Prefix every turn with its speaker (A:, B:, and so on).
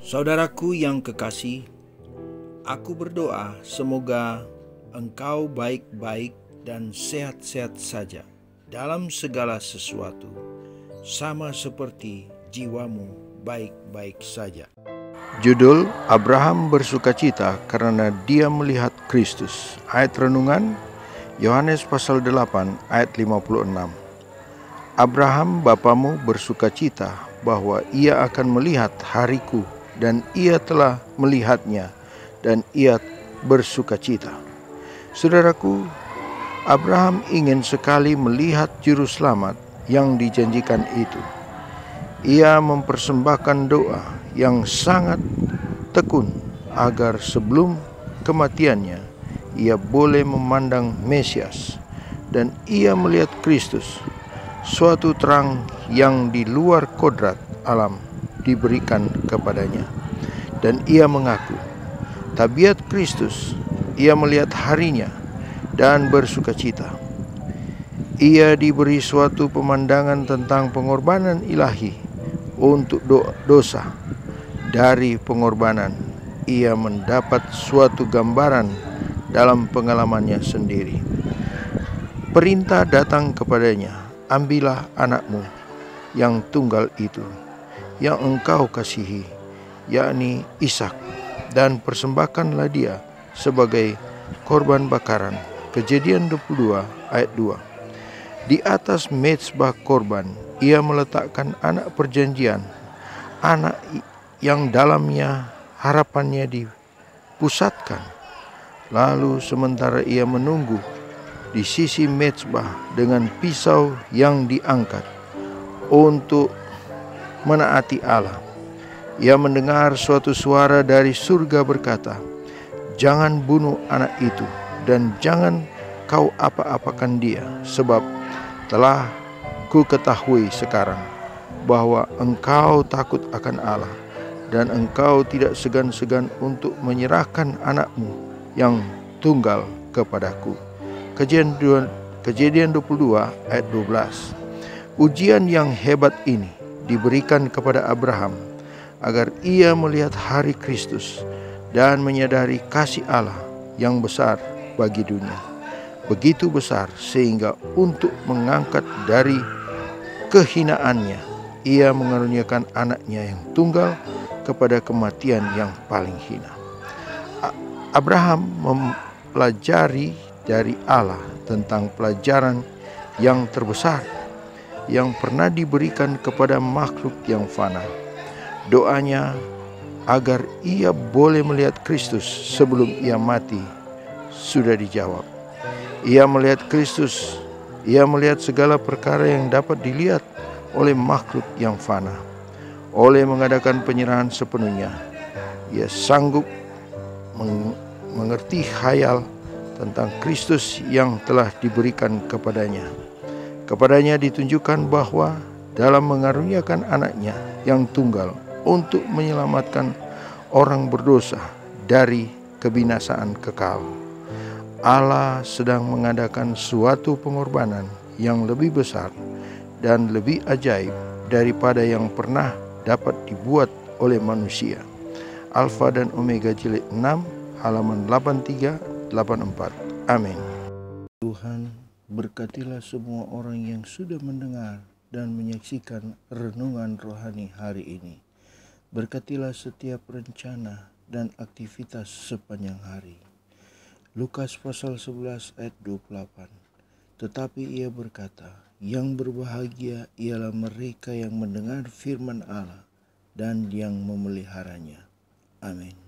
A: Saudaraku yang kekasih, aku berdoa semoga engkau baik-baik dan sehat-sehat saja dalam segala sesuatu, sama seperti jiwamu baik-baik saja. Judul: Abraham bersukacita karena dia melihat Kristus. Ayat renungan Yohanes pasal 8 ayat 56. Abraham bapamu bersukacita bahwa ia akan melihat hariku, dan ia telah melihatnya, dan ia bersukacita. Saudaraku, Abraham ingin sekali melihat juru selamat yang dijanjikan itu. Ia mempersembahkan doa yang sangat tekun agar sebelum kematiannya ia boleh memandang Mesias, dan ia melihat Kristus, suatu terang yang di luar kodrat alam diberikan kepadanya. Dan ia mengaku tabiat Kristus, ia melihat harinya dan bersukacita. Ia diberi suatu pemandangan tentang pengorbanan ilahi untuk dosa. Dari pengorbanan ia mendapat suatu gambaran dalam pengalamannya sendiri. Perintah datang kepadanya, ambillah anakmu yang tunggal itu, yang engkau kasihi, yakni Ishak, dan persembahkanlah dia sebagai korban bakaran. Kejadian 22 ayat 2. Di atas mezbah korban ia meletakkan anak perjanjian, anak yang dalamnya harapannya dipusatkan. Lalu sementara ia menunggu di sisi mezbah dengan pisau yang diangkat untuk menaati Allah, ia mendengar suatu suara dari surga berkata, "Jangan bunuh anak itu, dan jangan kau apa-apakan dia, sebab telah ku ketahui sekarang bahwa engkau takut akan Allah, dan engkau tidak segan-segan untuk menyerahkan anakmu yang tunggal kepadaku." Kejadian 22 ayat 12. Ujian yang hebat ini diberikan kepada Abraham agar ia melihat hari Kristus dan menyadari kasih Allah yang besar bagi dunia. Begitu besar sehingga untuk mengangkat dari kehinaannya, ia mengaruniakan anaknya yang tunggal kepada kematian yang paling hina. Abraham mempelajari dari Allah tentang pelajaran yang terbesar yang pernah diberikan kepada makhluk yang fana. Doanya agar ia boleh melihat Kristus sebelum ia mati sudah dijawab. Ia melihat Kristus, ia melihat segala perkara yang dapat dilihat oleh makhluk yang fana. Oleh mengadakan penyerahan sepenuhnya, ia sanggup mengerti khayal tentang Kristus yang telah diberikan kepadanya. Kepadanya ditunjukkan bahwa dalam mengaruniakan anaknya yang tunggal untuk menyelamatkan orang berdosa dari kebinasaan kekal, Allah sedang mengadakan suatu pengorbanan yang lebih besar dan lebih ajaib daripada yang pernah dapat dibuat oleh manusia. Alfa dan Omega jilid 6 halaman 83-84. Amin. Tuhan, berkatilah semua orang yang sudah mendengar dan menyaksikan renungan rohani hari ini. Berkatilah setiap rencana dan aktivitas sepanjang hari. Lukas pasal 11 ayat 28. Tetapi ia berkata, yang berbahagia ialah mereka yang mendengar firman Allah dan yang memeliharanya. Amin.